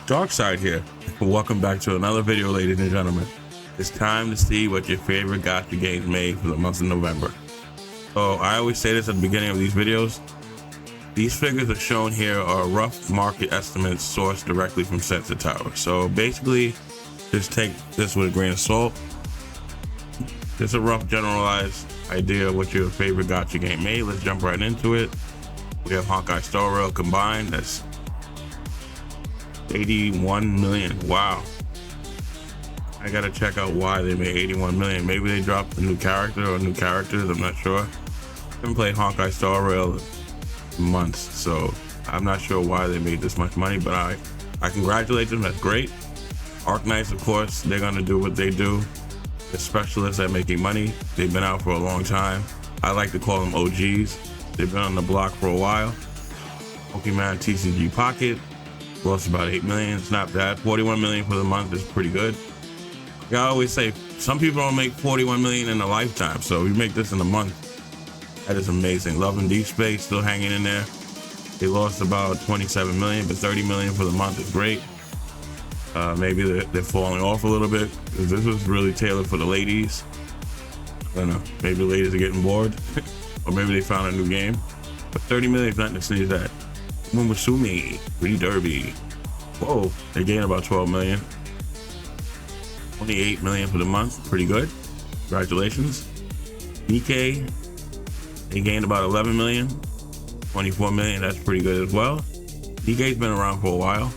Dark Side here. Welcome back to another video, ladies and gentlemen. It's time to see what your favorite gacha games made for the month of November. So I always say this at the beginning of these videos. These figures are shown here are rough market estimates sourced directly from Sensor Tower. So basically, just take this with a grain of salt. Just a rough generalized idea of what your favorite gacha game made. Let's jump right into it. We have Honkai Star Rail combined. That's 81 million. Wow. I gotta check out why they made 81 million. Maybe they dropped a new character or new characters. I'm not sure. I haven't played Honkai Star Rail in months, so I'm not sure why they made this much money, but I congratulate them. That's great. Arknights, of course, they're gonna do what they do. They're specialists at making money. They've been out for a long time. I like to call them OGs. They've been on the block for a while. Pokemon TCG Pocket lost about 8 million. It's not bad. 41 million for the month is pretty good. I always say some people don't make 41 million in a lifetime, so we make this in a month. That is amazing. Love and Deep Space still hanging in there. They lost about 27 million, but 30 million for the month is great. Maybe they're falling off a little bit because this was really tailored for the ladies. I don't know. Maybe the ladies are getting bored, or maybe they found a new game. But 30 million is nothing to sneeze at. Mumusumi, Pretty Derby. Whoa, they gained about 12 million. Only 8 million for the month. Pretty good. Congratulations. DK, they gained about 11 million. 24 million, that's pretty good as well. DK's been around for a while.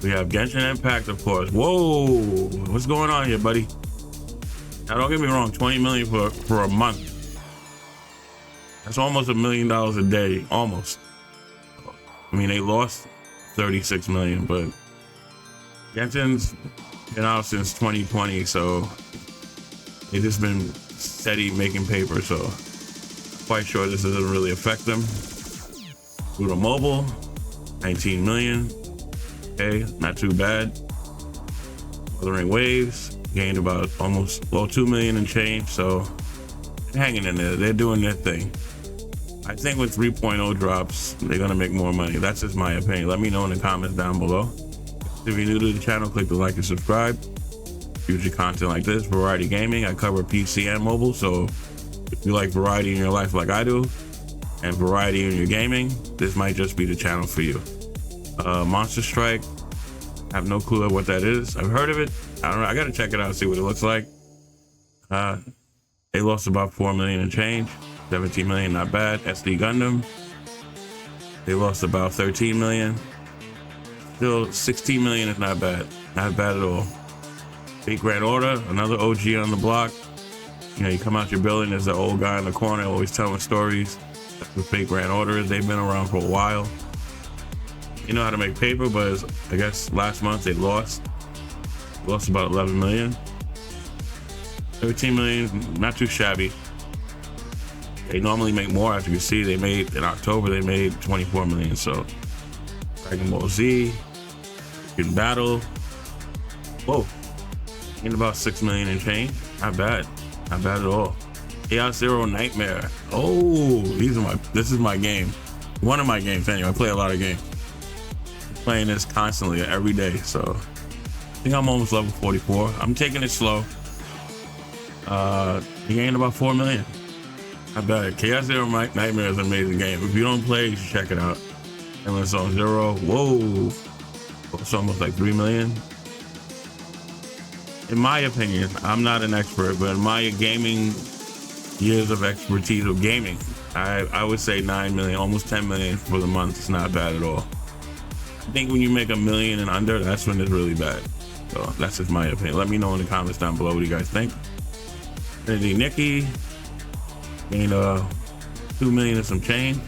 We have Genshin Impact, of course. Whoa, what's going on here, buddy? Now, don't get me wrong, 20 million for a month. That's almost $1 million a day, almost. I mean, they lost 36 million, but Genshin's been out since 2020, so they've just been steady making paper, so I'm quite sure this doesn't really affect them. Go to mobile, 19 million. Okay, not too bad. Wuthering Waves gained about almost 2 million and change, so they're hanging in there. They're doing their thing. I think with 3.0 drops, they're gonna make more money. That's just my opinion. Let me know in the comments down below. If you're new to the channel, click the like and subscribe. Future content like this, variety gaming. I cover PC and mobile, so if you like variety in your life like I do, and variety in your gaming, this might just be the channel for you. Monster Strike, I have no clue what that is. I've heard of it. I don't know. I gotta check it out and see what it looks like. They lost about 4 million and change. 17 million, not bad. SD Gundam, they lost about 13 million. Still 16 million is not bad. Not bad at all. Big Grand Order, another OG on the block. You know, you come out your building, there's an old guy in the corner always telling stories. That's what Big Grand Order is. They've been around for a while. You know how to make paper, but I guess last month they lost about 11 million. 13 million, not too shabby. They normally make more, as you can see. They made, in October, they made 24 million, so. Dragon Ball Z, in Battle. Whoa, in about 6 million and change. Not bad at all. Chaos Zero Nightmare. Oh, this is my game. One of my games anyway, I play a lot of games. Playing this constantly every day, so I think I'm almost level 44. I'm taking it slow. He gained about 4 million. Not bad. Chaos Zero Nightmare is an amazing game. If you don't play, you should check it out. And it's on Zero. Whoa, it's almost like 3 million. In my opinion, I'm not an expert, but in my gaming years of expertise of gaming, I would say 9 million, almost 10 million for the month. It's not bad at all. I think when you make $1 million and under, that's when it's really bad. So that's just my opinion. Let me know in the comments down below what you guys think. Trinity Nikki gained 2 million and some change.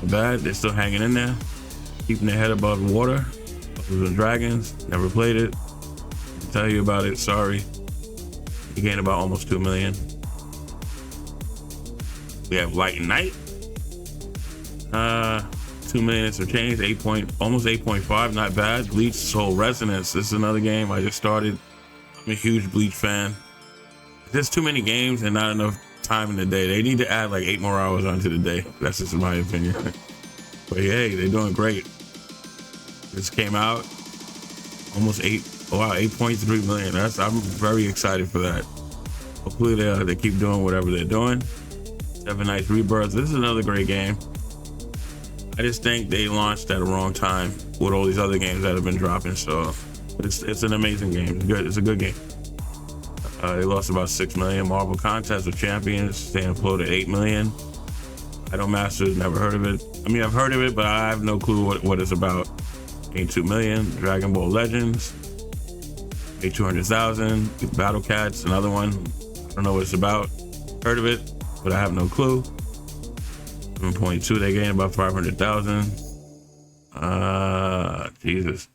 Not bad. They're still hanging in there, keeping their head above water. Dungeons and Dragons, never played it. I'll tell you about it. Sorry. He gained about almost 2 million. We have Light and Night. 2 million and some change, almost 8.5, not bad. Bleach Soul Resonance, this is another game I just started. I'm a huge Bleach fan. There's too many games and not enough time in the day. They need to add like 8 more hours onto the day. That's just my opinion. But hey, they're doing great. This came out almost 8.3 million. I'm very excited for that. Hopefully they keep doing whatever they're doing. Seven Nights Rebirth. This is another great game. I just think they launched at the wrong time with all these other games that have been dropping. So it's an amazing game. It's good. It's a good game. They lost about 6 million. Marvel Contest of Champions staying afloat at 8 million. Idol Masters, never heard of it. I mean, I've heard of it, but I have no clue what it's about. Gained 2 million. Dragon Ball Legends, made 200,000. Battle Cats, another one. I don't know what it's about. Heard of it, but I have no clue. 7.2, they gained about 500,000. Jesus.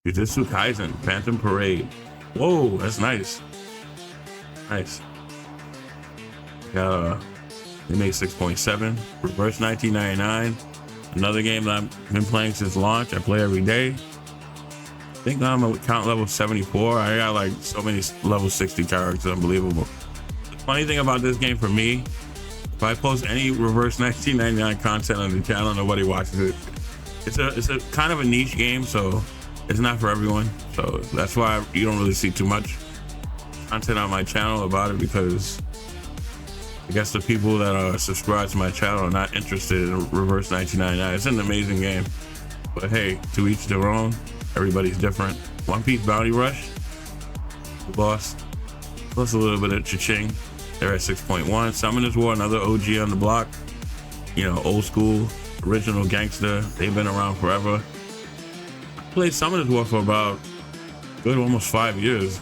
Jujutsu Kaisen, Phantom Parade. Whoa, that's nice. Nice. Got they made 6.7. Reverse 1999. Another game that I've been playing since launch. I play every day. I think I'm at count level 74. I got like so many level 60 characters, unbelievable. The funny thing about this game for me, if I post any Reverse 1999 content on the channel, nobody watches it. It's a kind of a niche game, so it's not for everyone. So that's why you don't really see too much content on my channel about it, because I guess the people that are subscribed to my channel are not interested in Reverse 1999. It's an amazing game, but hey, to each their own. Everybody's different. One Piece Bounty Rush, lost a little bit of cha-ching. They're at 6.1. Summoners War, another OG on the block. You know, old school, original gangster. They've been around forever. I played Summoners War for about good almost 5 years.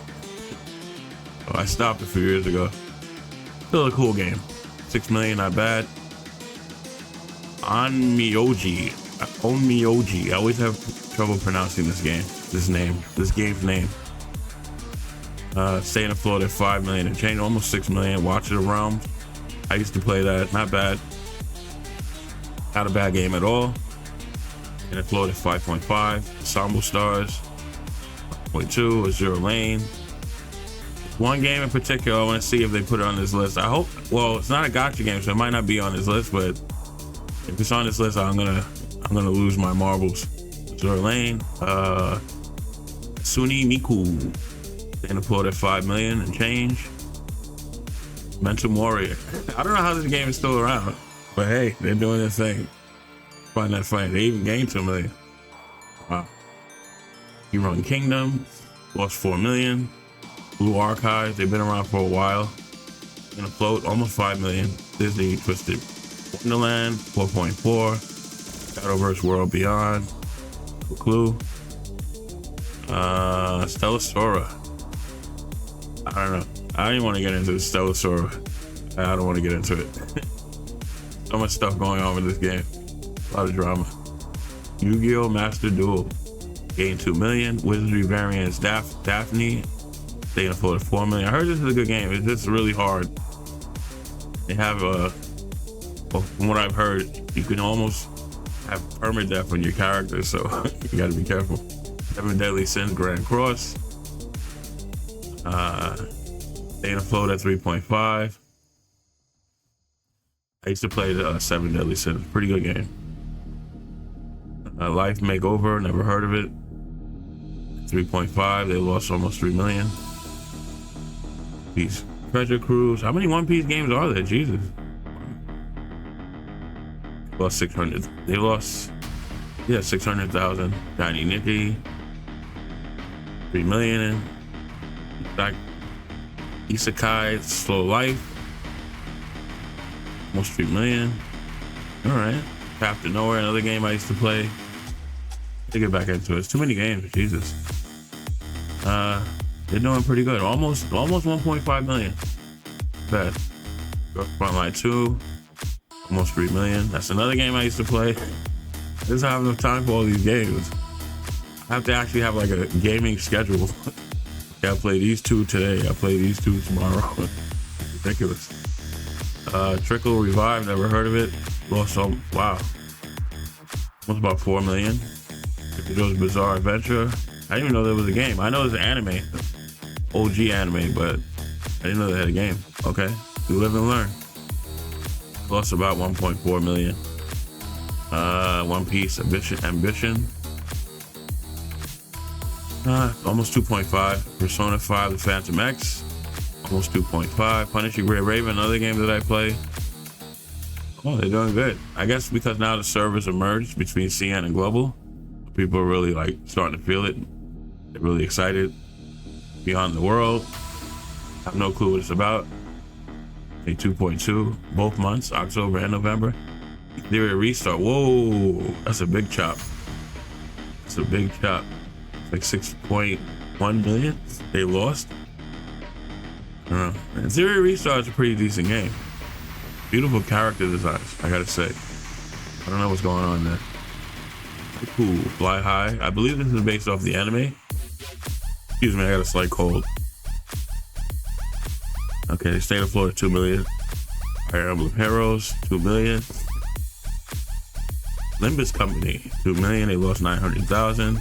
I stopped a few years ago. Still a cool game. 6 million, not bad. Onmyoji. I always have trouble pronouncing this game's name. Staying afloat at 5 million and change, almost 6 million. Watch of the Realms. I used to play that, not bad. Not a bad game at all. And afloat at 5.5. Ensemble Stars, 0.2. Azure Lane. One game in particular I want to see if they put it on this list. I hope, well, it's not a gacha game, so it might not be on this list, but if it's on this list, I'm gonna lose my marbles. Azure Lane, Suni Miku, staying afloat at 5 million and change. Mental Warrior. I don't know how this game is still around, but hey, they're doing their thing. Find that funny. They even gained 2 million. Wow. You Run Kingdom, lost 4 million. Blue Archives, they've been around for a while. Gonna float almost 5 million. Disney Twisted Wonderland, 4.4. Shadowverse World Beyond, Clue. Stella Sora. I don't know. I don't even want to get into Stella Sora. I don't want to get into it. So much stuff going on with this game. A lot of drama. Yu-Gi-Oh! Master Duel. Gained 2 million. Wizardry Variants Daphne. Staying afloat at 4 million. I heard this is a good game. It's just really hard. They have well, from what I've heard, you can almost have permadeath on your character, so you gotta be careful. 7 Deadly Sins Grand Cross. Staying afloat at 3.5. I used to play the 7 Deadly Sins. Pretty good game. Life Makeover, never heard of it. 3.5. They lost almost 3 million. Piece. Treasure Cruise. How many One Piece games are there? Jesus. Lost 600. They lost, 600,000. Tiny Nikki. 3 million. In fact, Isekai Slow Life. Almost 3 million. All right. Path to Nowhere, another game I used to play. To get back into it. It's too many games. Jesus. They're doing pretty good. Almost 1.5 million. Bad. Frontline 2. Almost 3 million. That's another game I used to play. I just don't have enough time for all these games. I have to actually have like a gaming schedule. I play these 2 today. I play these 2 tomorrow. Ridiculous. Trickle Revive, never heard of it. Lost some, wow. Almost about 4 million. JoJo's Bizarre Adventure. I didn't even know there was a game. I know there's an anime. OG anime, but I didn't know they had a game. Okay. We live and learn. Lost about 1.4 million. One Piece Ambition. Almost 2.5. Persona 5 The Phantom X, almost 2.5. Punisher Gray Raven, another game that I play. Oh, they're doing good. I guess because now the servers are merged between CN and Global, people are really like starting to feel it. They're really excited. Beyond the World, I have no clue what it's about. A 2.2 both months, October and November. Theory Restart. Whoa, that's a big chop. It's a big chop. Like 6.1 million they lost. I don't know. And Theory Restart is a pretty decent game. Beautiful character designs, I gotta say. I don't know what's going on there. Cool. Fly High. I believe this is based off the anime. Excuse me, I got a slight cold. Okay, State of Florida, 2 million. Fire Emblem Heroes, 2 million. Limbus Company, 2 million. They lost 900,000.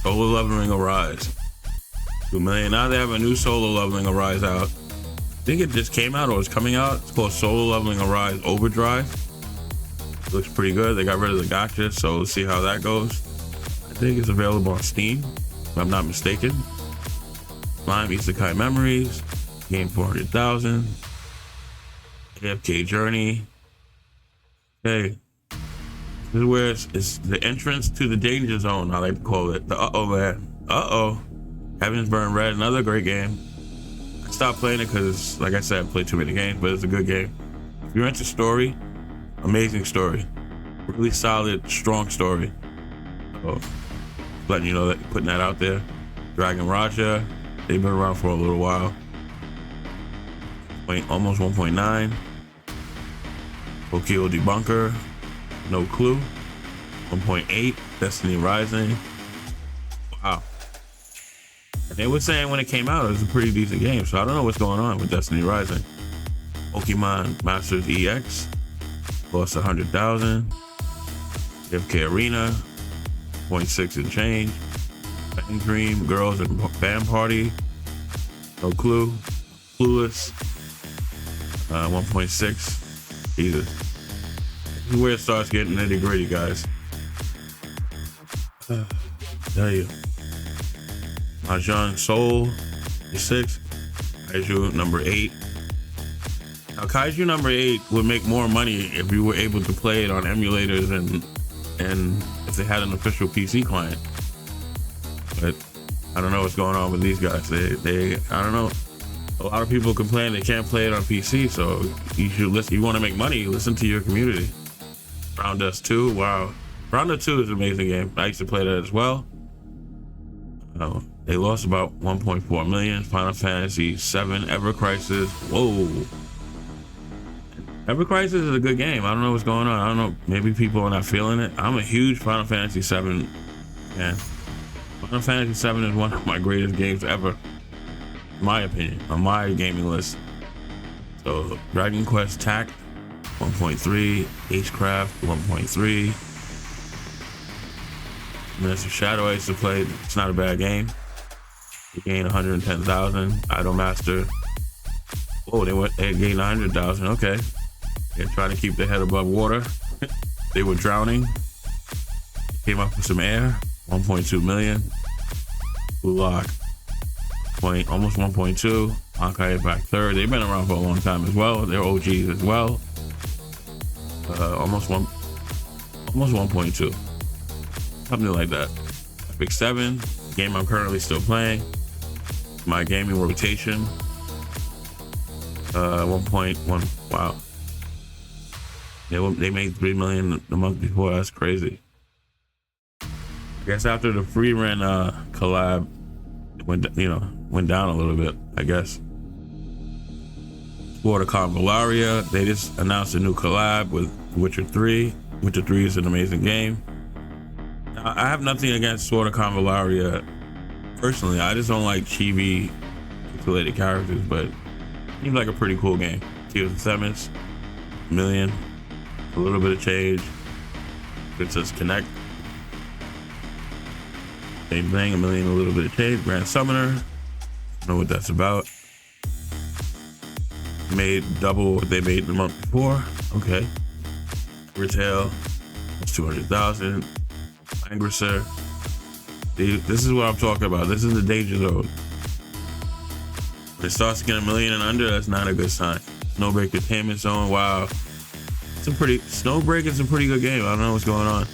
Solo Leveling Arise, 2 million. Now they have a new Solo Leveling Arise out. I think it just came out or is coming out. It's called Solo Leveling Arise Overdrive. It looks pretty good. They got rid of the gacha, so let's see how that goes. I think it's available on Steam, if I'm not mistaken. Slime Isekai Memories, game 400,000. AFK Journey. Okay. This is where it's the entrance to the danger zone, I like to call it. The uh-oh man. Uh-oh. Heaven's Burn Red, another great game. I stopped playing it because, like I said, I played too many games, but it's a good game. If you're into story, amazing story. Really solid, strong story. So, letting you know that, putting that out there. Dragon Raja, they've been around for a little while. Almost 1.9. Tokyo Debunker, no clue. 1.8. Destiny Rising. Wow. And they were saying when it came out, it was a pretty decent game. So I don't know what's going on with Destiny Rising. Pokemon Masters EX, lost 100,000. FK Arena, 0.6 and change. Bang Dream, Girls and Band Party, no clue. Clueless, 1.6. Jesus. This is where it starts getting nitty gritty, guys. Tell you. Mahjong Soul, 6. Kaiju number 8. Now, Kaiju number 8 would make more money if you were able to play it on emulators and if they had an official PC client. But I don't know what's going on with these guys. They I don't know. A lot of people complain they can't play it on PC, so you should listen. You want to make money, listen to your community. Brown Dust 2, wow. Brown Dust 2 is an amazing game. I used to play that as well. They lost about 1.4 million. Final Fantasy 7, Ever Crisis. Whoa. Ever Crisis is a good game. I don't know what's going on. I don't know. Maybe people are not feeling it. I'm a huge Final Fantasy 7 fan. Final Fantasy 7 is one of my greatest games ever, in my opinion, on my gaming list. So Dragon Quest Tact, 1.3. Agecraft, 1.3. Minister Shadow I used to play. It's not a bad game. They gained 110,000. Idolmaster. Oh, they gained 100,000. Okay. They're trying to keep their head above water. They were drowning. Came up with some air. 1.2 million. Blue Lock. Almost 1.2. Honkai Impact 3rd. They've been around for a long time as well. They're OGs as well. Almost 1.2. Something like that. Epic 7. Game I'm currently still playing. My gaming rotation. 1.1. Wow. They made 3 million the month before. That's crazy. I guess after the free rent collab went down a little bit, I guess. Watercon Valaria, they just announced a new collab with Witcher 3. Witcher 3 is an amazing game. Now, I have nothing against Sword of Convalaria personally. I just don't like chibi related characters, but it seems like a pretty cool game. Tears of Themis, $1 million, a little bit of change. Princess Connect, same thing, $1 million, a little bit of change. Grand Summoner, don't know what that's about. Made double what they made the month before. Okay. Retail, that's 200,000. Angrisser, This is what I'm talking about. This is the danger zone. When it starts to get 1 million and under, that's not a good sign. Snowbreak Containment Zone, wow. Snowbreak is a pretty good game. I don't know what's going on.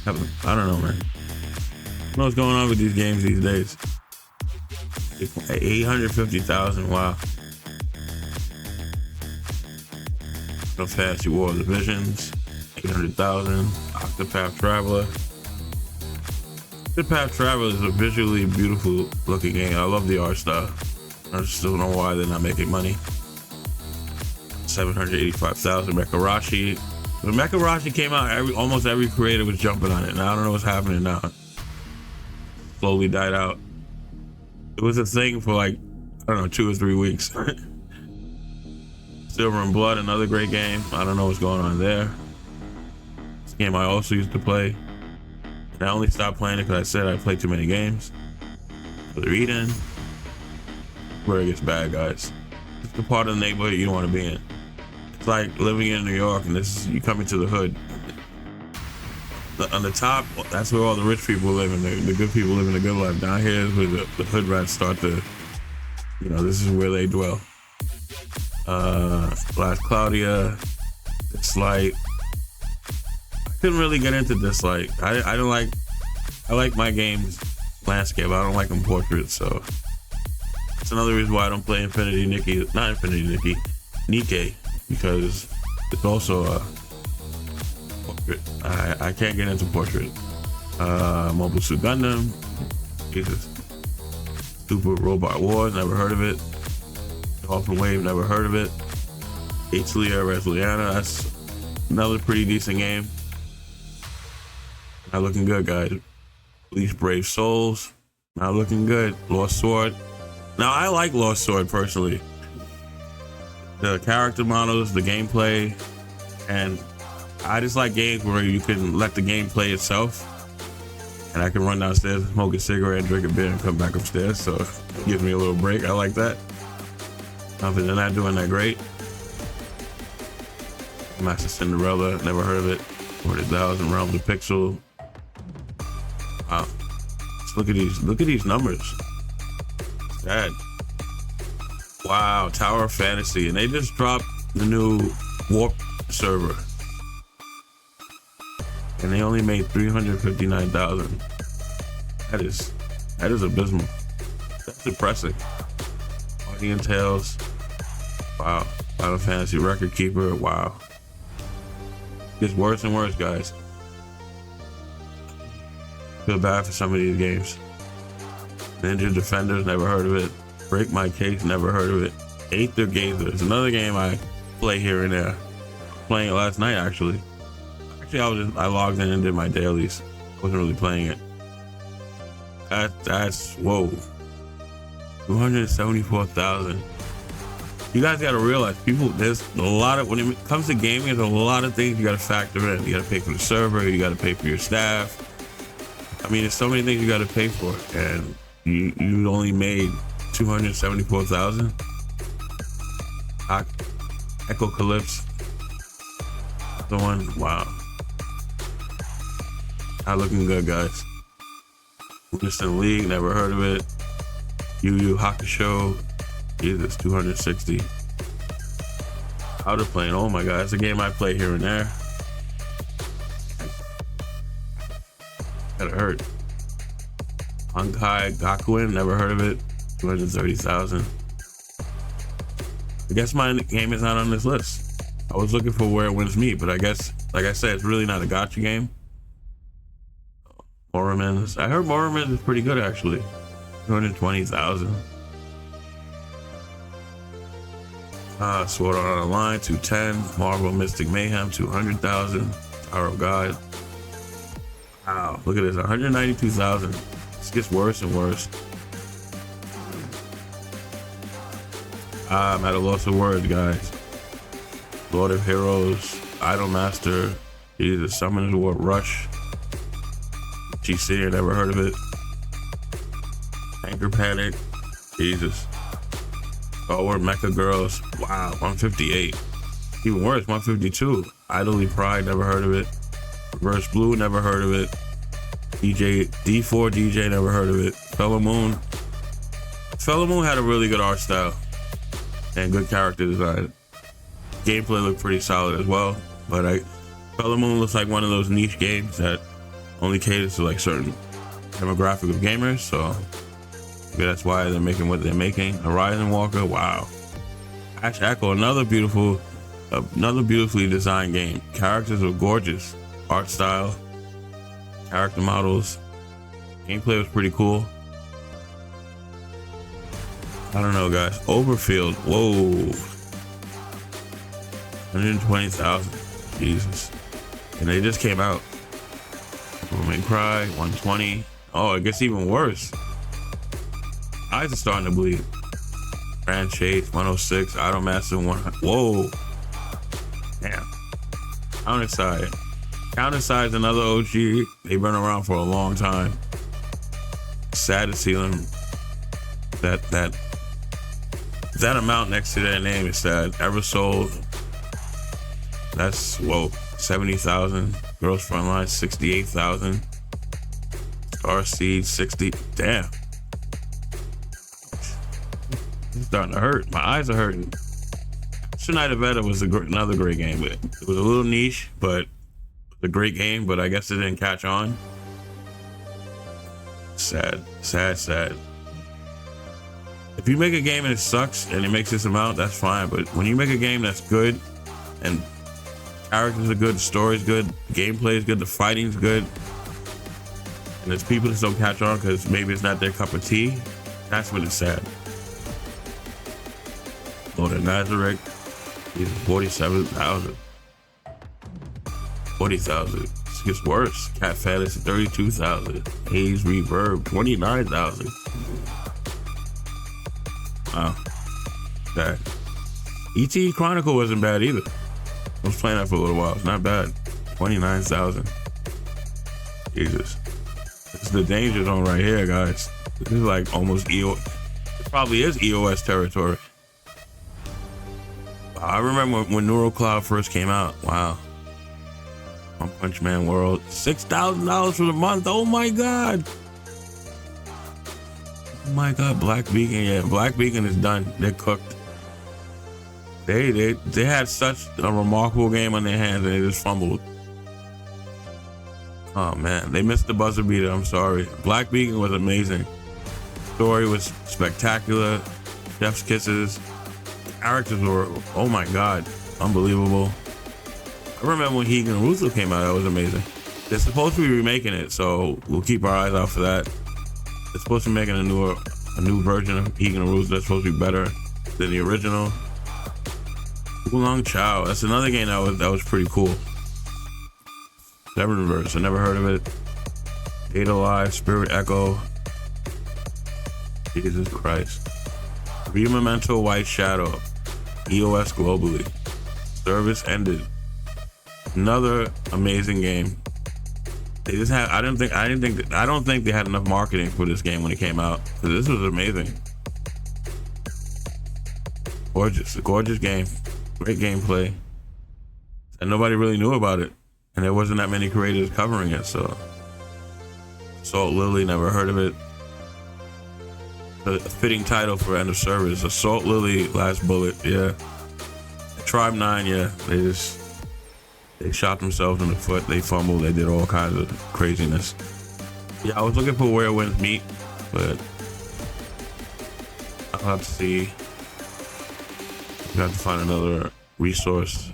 I don't know, man. I don't know what's going on with these games these days. 850,000, wow. No Fantasy War Divisions, 800,000. Octopath Traveler. Octopath Traveler is a visually beautiful looking game. I love the art style. I just don't know why they're not making money. 785,000. Mekarashi. When Mekarashi came out, almost every creator was jumping on it, and I don't know what's happening now. Slowly died out. It was a thing for like, I don't know, 2 or 3 weeks. Silver and Blood, another great game. I don't know what's going on there. This game I also used to play. And I only stopped playing it because I said I played too many games. Further Eden. Where it gets bad, guys. It's the part of the neighborhood you don't want to be in. It's like living in New York and you come into the hood. On the top, that's where all the rich people live and the good people live in the good life. Down here is where the hood rats start to, this is where they dwell. Last Claudia, Dislight. I couldn't really get into Dislight. I like my games landscape. I don't like them portraits, so that's another reason why I don't play Nikkei, because it's also a portrait. I can't get into portrait. Mobile Suit Gundam, Jesus. Super Robot Wars, never heard of it. Dolphin Wave, never heard of it. Atelier Resliana, that's another pretty decent game. Not looking good, guys. Bleach Brave Souls, not looking good. Lost Sword. Now, I like Lost Sword personally. The character models, the gameplay, and I just like games where you can let the game play itself. And I can run downstairs, smoke a cigarette, drink a beer, and come back upstairs. So it gives me a little break. I like that. They're not doing that great. Master Cinderella, never heard of it. 40,000. Realms of Pixel. Wow. Just look at these numbers. Sad. Wow, Tower of Fantasy, and they just dropped the new Warp server, and they only made 359,000. That is abysmal. That's depressing. Guardian Tales. Wow. Final Fantasy Record Keeper. Wow. Gets worse and worse, guys. Feel bad for some of these games. Ninja Defenders, never heard of it. Break My Case, never heard of it. Aether Gazer is another game I play here and there. Playing it last night, actually. I logged in and did my dailies. Wasn't really playing it. That's whoa. 274,000. You guys gotta realize, there's a lot of, when it comes to gaming, there's a lot of things you gotta factor in. You gotta pay for the server, you gotta pay for your staff. I mean, there's so many things you gotta pay for, and you only made 274,000. Echocalypse, the one, wow. Not looking good, guys. Winston League, never heard of it. Yu Yu Hakusho, Jesus, 260. Outer Plane, oh my god, it's a game I play here and there. Gotta hurt. Honkai Gakuen, never heard of it. 230,000. I guess my game is not on this list. I was looking for where it wins me, but I guess, like I said, it's really not a gacha game. Morrowman's. I heard Morrowman's is pretty good, actually. 220,000. Sword Art Online, 210. Marvel Mystic Mayhem, 200,000. Tower of God. Wow, look at this, 192,000. This gets worse and worse. I'm at a loss of words, guys. Lord of Heroes, Idolmaster, Jesus, Summoners War Rush. GC, I never heard of it. Anchor Panic, Jesus. Forward Mecha Girls, wow, 158. Even worse, 152. Idly Pride, never heard of it. Reverse Blue, never heard of it. DJ D4 DJ, never heard of it. Fellow Moon had a really good art style and good character design. Gameplay looked pretty solid as well, but Fellow Moon looks like one of those niche games that only caters to like certain demographic of gamers, so maybe that's why they're making what they're making. Horizon Walker, wow. Ash Echo, another beautifully designed game. Characters were gorgeous. Art style, character models, gameplay was pretty cool. I don't know, guys. Overfield, whoa. 120,000, Jesus. And they just came out. May Cry, 120. Oh, it gets even worse. Eyes are starting to bleed. Grand Chase, 106. Idolmaster, 100. Whoa. Damn. Counterside, another OG. They've been around for a long time. Sad to see them. That amount next to their name is sad. Eversoul. That's, whoa, 70,000. Girls Frontline, 68,000. Starseed, 60. Damn. It's starting to hurt. My eyes are hurting. Tonight of Edda was another great game. It was a little niche, but a great game, but I guess it didn't catch on. Sad. If you make a game and it sucks and it makes this amount, that's fine. But when you make a game that's good and characters are good, the story's good, gameplay is good, the fighting's good, and there's people that don't catch on because maybe it's not their cup of tea, that's when it's sad. Lord of Nazareth, he's 47,000. 40,000. It gets worse. Cat Fantasy, 32,000. Haze Reverb, 29,000. Wow. That ET Chronicle wasn't bad either. I was playing that for a little while. It's not bad. 29,000. Jesus. This is the danger zone right here, guys. This is like almost EOS. It probably is EOS territory. I remember when NeuroCloud first came out. Wow. One Punch Man World. $6,000 for the month. Oh my God. Oh my God. Black Beacon. Yeah, Black Beacon is done. They're cooked. They had such a remarkable game on their hands and they just fumbled. Oh man, they missed the buzzer beater. I'm sorry. Black Beacon was amazing. Story was spectacular. Chef's kisses. Characters were, oh my God, unbelievable. I remember when Higan and Ruthless came out, that was amazing. They're supposed to be remaking it, so we'll keep our eyes out for that. They're supposed to be making a new version of Higan and Ruthless that's supposed to be better than the original. Oolong Chow, that's another game that was pretty cool. Severanverse, I never heard of it. Data Live, Spirit Echo. Jesus Christ. Via Memento White Shadow. EOS globally. Service ended. Another amazing game. They just had, I don't think they had enough marketing for this game when it came out. So this was amazing. Gorgeous, a gorgeous game. Great gameplay. And nobody really knew about it. And there wasn't that many creators covering it, so. Assault Lily, never heard of it. A fitting title for End of Service. Assault Lily, Last Bullet, yeah. Tribe 9, yeah. They shot themselves in the foot, they fumbled, they did all kinds of craziness. Yeah, I was looking for Where Winds Meet, but I'll have to see. We have to find another resource.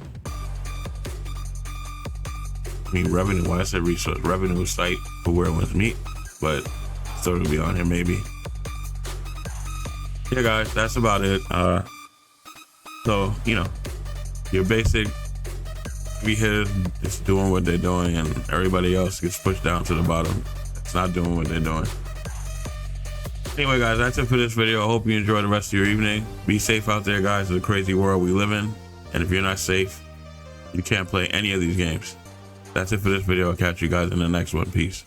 I mean, revenue, why I said resource, revenue site for Where Winds Meet, but I thought it would be on here maybe. Yeah, guys, that's about it. So, you know, your basic hitters just doing what they're doing, and everybody else gets pushed down to the bottom. It's not doing what they're doing. Anyway, guys, that's it for this video. I hope you enjoy the rest of your evening. Be safe out there, guys. It's a crazy world we live in, and if you're not safe, you can't play any of these games. That's it for this video. I'll catch you guys in the next one. Peace.